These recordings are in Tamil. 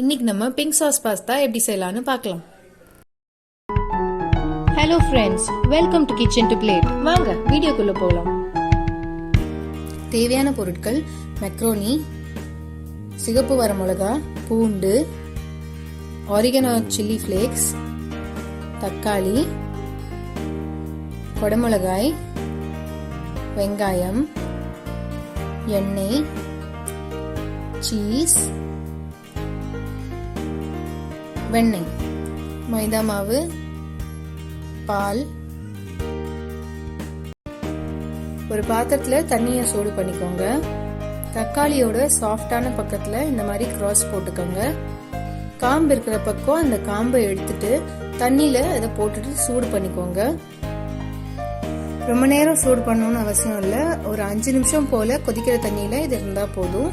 இன்னைக்கு நம்ம பிங்க் சாஸ் பாஸ்தா எப்படி செய்யலாம்னு பார்க்கலாம். Hello friends, welcome to kitchen to plate. வாங்க வீடியோக்குள்ள போகலாம். தேவையான பொருட்கள்: மெக்ரோனி, சிகப்பு வரமிளகா, பூண்டு, ஆரிகனோ சில்லி ஃப்ளேக்ஸ், தக்காளி, குடமிளகாய், வெங்காயம், எண்ணெய், சீஸ், வெண்ணெய், மைதா மாவு, பால். ஒரு பாத்திரத்துல தண்ணியை சூடு பண்ணிக்கோங்க. தக்காளியோட சாஃப்டான பக்கத்துல இந்த மாதிரி கிராஸ் போட்டுக்கோங்க. காம்பு இருக்கிற பக்கம் அந்த காம்பை எடுத்துட்டு தண்ணியில அதை போட்டுட்டு சூடு பண்ணிக்கோங்க. ரொம்ப நேரம் சூடு பண்ணணும்னு அவசியம் இல்லை. ஒரு 5 நிமிஷம் போல கொதிக்கிற தண்ணியில இது இருந்தா போதும்.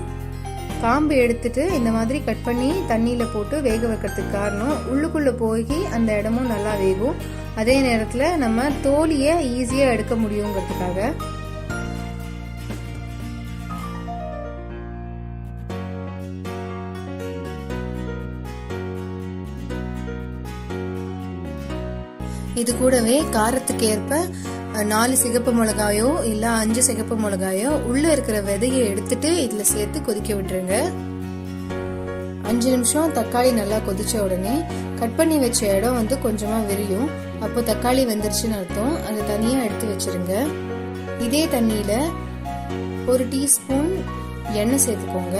காம்பு எடுத்துட்டு இந்த மாதிரி கட் பண்ணி தண்ணியில போட்டு வேக வைக்கிறதுக்கு காரணம், உள்ளுக்குள்ள போய் அந்த இடமும் நல்லா வேகும். அதே நேரத்துல நம்ம தோலியை ஈஸியா எடுக்க முடியுங்கிறதுக்காக. இது கூடவே காரத்துக்கு ஏற்ப 4 சிகப்பு மிளகாயோ இல்ல 5 சிகப்பு மிளகாயோ உள்ள இருக்கிற விதையை எடுத்துட்டு இதுல சேர்த்து கொதிக்க விட்டுருங்க. 5 நிமிஷம் தக்காளி நல்லா கொதிச்ச உடனே கட் பண்ணி வச்ச இடம் கொஞ்சமா விரியும். அப்போ தக்காளி வெந்துருச்சுன்னு அர்த்தம். அந்த தனியா எடுத்து வச்சிருங்க. இதே தண்ணியில 1 டீஸ்பூன் எண்ணெய் சேர்த்துக்கோங்க.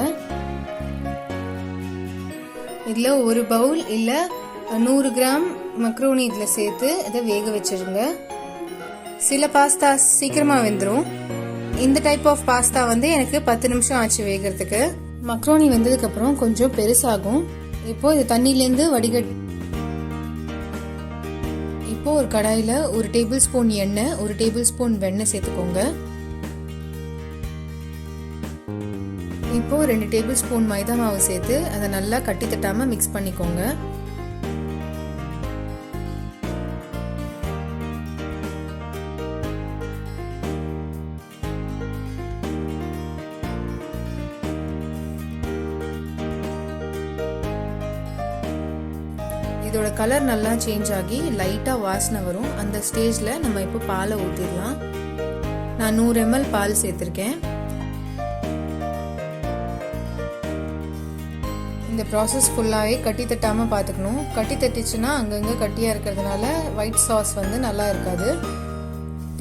இதுல 1 பவுல் இல்ல 100 கிராம் மக்ரோனி இதுல சேர்த்து இதை வேக வச்சிருங்க. சில பாஸ்தா சீக்கிரமா வெந்துரும். இந்த டைப் ஆஃப் பாஸ்தா எனக்கு 10 நிமிஷம் ஆச்சு வேகிறதுக்கு. மக்ரோனி வெந்ததுக்கு அப்புறம் கொஞ்சம் பெருசாகும். இப்போ இது தண்ணியிலேருந்து இப்போ ஒரு கடாயில 1 டேபிள் ஸ்பூன் எண்ணெய், 1 டேபிள் ஸ்பூன் வெண்ணெய் சேர்த்துக்கோங்க. இப்போ 2 டேபிள் ஸ்பூன் மைதா மாவு சேர்த்து அதை நல்லா கட்டி தட்டாம மிக்ஸ் பண்ணிக்கோங்க. இதோட கலர் நல்லா சேஞ்ச் ஆகி லைட்டா வாசனை வரும். அந்த ஸ்டேஜ்ல நம்ம இப்போ பாலை ஊத்திடலாம். நான் 100 ml பால் சேர்த்திருக்கேன். இந்த ப்ராசஸ் ஃபுல்லாவே கட்டி தட்டாம பாத்துக்கணும். கட்டி தட்டிச்சுன்னா அங்கங்க கட்டியா இருக்கிறதுனால ஒயிட் சாஸ் நல்லா இருக்காது.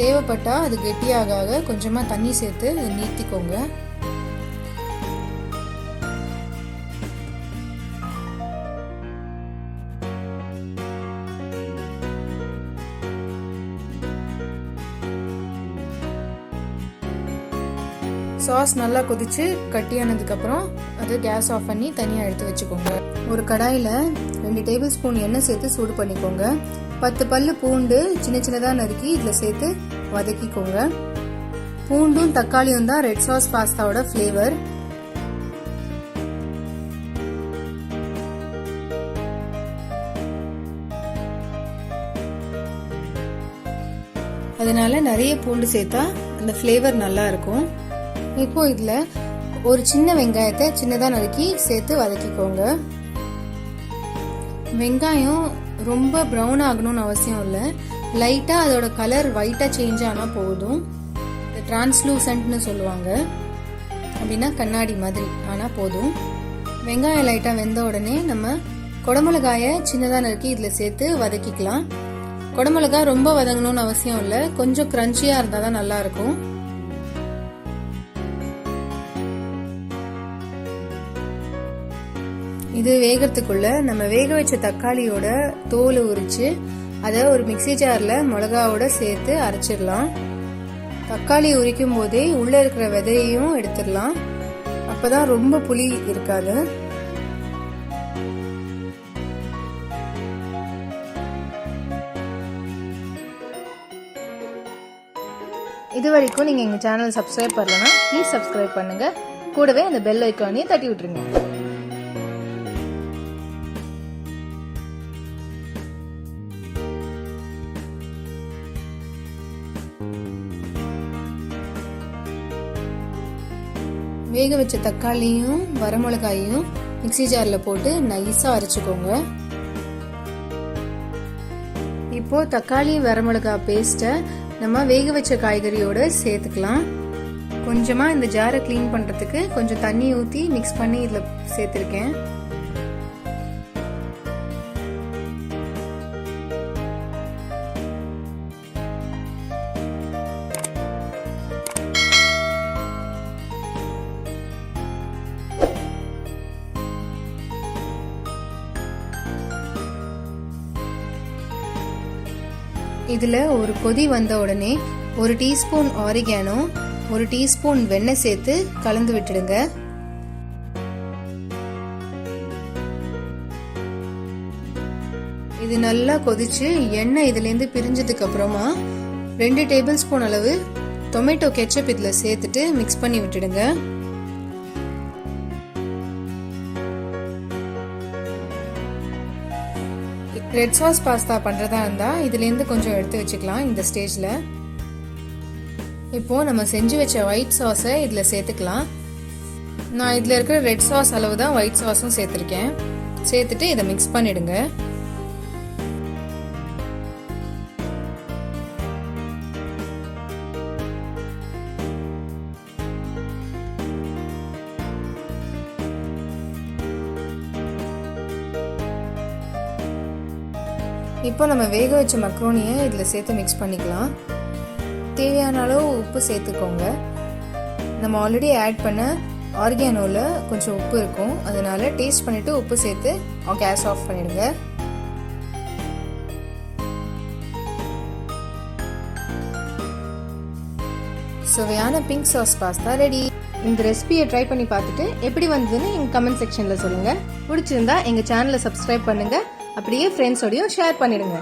தேவைப்பட்டா அது கெட்டியாக கொஞ்சமா தண்ணி சேர்த்து நீட்டிக்கோங்க. சாஸ் நல்லா கொதிச்சு கட்டியானதுக்கு அப்புறம் அதை கேஸ் ஆஃப் பண்ணி தனியா எடுத்து வச்சுக்கோங்க. ஒரு கடாயில 2 டேபிள் ஸ்பூன் எண்ணெய் சேர்த்து சூடு பண்ணிக்கோங்க. 10 பல்லு பூண்டு சின்ன சின்னதா நறுக்கி இதுல சேர்த்து வதக்கிக்கோங்க. பூண்டும் தக்காளியும் தான் ரெட் சாஸ் பாஸ்தாவோட ஃபிளேவர். அதனால நிறைய பூண்டு சேர்த்தா அந்த ஃபிளேவர் நல்லா இருக்கும். இப்போ இதுல ஒரு சின்ன வெங்காயத்தை சின்னதா நறுக்கி சேர்த்து வதக்கிக்கோங்க. வெங்காயம் ரொம்ப பிரவுன் ஆகணும்னு அவசியம் இல்லை. லைட்டா அதோட கலர் ஒயிட்டா சேஞ்ச் ஆனா போதும். டிரான்ஸ்லூசன்ட்னு சொல்லுவாங்க, அப்படின்னா கண்ணாடி மாதிரி ஆனா போதும். வெங்காயம் லைட்டா வெந்த உடனே நம்ம குடமிளகாய சின்னதா நறுக்கி இதுல சேர்த்து வதக்கிக்கலாம். குடமிளகாய் ரொம்ப வதங்கணும்னு அவசியம் இல்லை. கொஞ்சம் கிரன்ச்சியா இருந்தாதான் நல்லா இருக்கும். இது வேகறதுக்குள்ள நம்ம வேக வச்ச தக்காளியோட தோலை உரிச்சு அதை ஒரு மிக்ஸி ஜார்ல மிளகாவோட சேர்த்து அரைச்சிடலாம். தக்காளி உரிக்கும் போதே உள்ள இருக்கிற விதையையும் எடுத்துடலாம். அப்பதான் ரொம்ப புளி இருக்காது. இது வரைக்கும் நீங்க எங்க சேனல் சப்ஸ்கிரைப் பண்ணலனா ப்ளீஸ் சப்ஸ்கிரைப் பண்ணுங்க. கூடவே அந்த பெல் ஐகானையும் தட்டி விட்டுருங்க. வேக வச்ச தக்காளியும் வரமிளகாயும் மிக்ஸி ஜாரில் போட்டு நைஸாக அரைச்சிக்கோங்க. இப்போ தக்காளி வரமிளகா பேஸ்ட்டை நம்ம வேக வச்ச காய்கறியோட சேர்த்துக்கலாம். கொஞ்சமாக இந்த ஜாரை க்ளீன் பண்ணுறதுக்கு கொஞ்சம் தண்ணி ஊற்றி மிக்ஸ் பண்ணி இதில் சேர்த்துருக்கேன். இதில் ஒரு கொதி வந்த உடனே 1 டீஸ்பூன் ஆரிகானோ, 1 டீஸ்பூன் வெண்ணெய் சேர்த்து கலந்து விட்டுடுங்க. இது நல்லா கொதிச்சு எண்ணெய் இதுலேருந்து பிரிஞ்சதுக்கு அப்புறமா 2 டேபிள் ஸ்பூன் அளவு டொமேட்டோ கெச்சப் இதில் சேர்த்துட்டு மிக்ஸ் பண்ணி விட்டுடுங்க. ரெட் சாஸ் பாஸ்தா பண்ணுறதா இருந்தால் இதுலேருந்து கொஞ்சம் எடுத்து வச்சுக்கலாம் இந்த ஸ்டேஜில். இப்போது நம்ம செஞ்சு வச்ச ஒயிட் சாஸை இதில் சேர்த்துக்கலாம். நான் இதில் இருக்கிற ரெட் சாஸ் அளவு தான் ஒயிட் சாஸும் சேர்த்துருக்கேன். சேர்த்துட்டு இதை மிக்ஸ் பண்ணிடுங்க. இப்போ நம்ம வேக வச்ச மக்ரோனியை இதில் சேர்த்து மிக்ஸ் பண்ணிக்கலாம். தேவையான அளவு உப்பு சேர்த்துக்கோங்க. நம்ம ஆல்ரெடி ஆட் பண்ண ஆர்கானோவில் கொஞ்சம் உப்பு இருக்கும், அதனால டேஸ்ட் பண்ணிவிட்டு உப்பு சேர்த்து கேஸ் ஆஃப் பண்ணிடுங்க. சுவையான பிங்க் சாஸ் பாஸ்தா ரெடி. இந்த ரெசிபியை ட்ரை பண்ணி பார்த்துட்டு எப்படி வந்ததுன்னு எங்கள் கமெண்ட் செக்ஷனில் சொல்லுங்கள். பிடிச்சிருந்தா எங்கள் சேனலை சப்ஸ்கிரைப் பண்ணுங்கள். அப்படியே ஃப்ரெண்ட்ஸோடையும் ஷேர் பண்ணிடுங்க.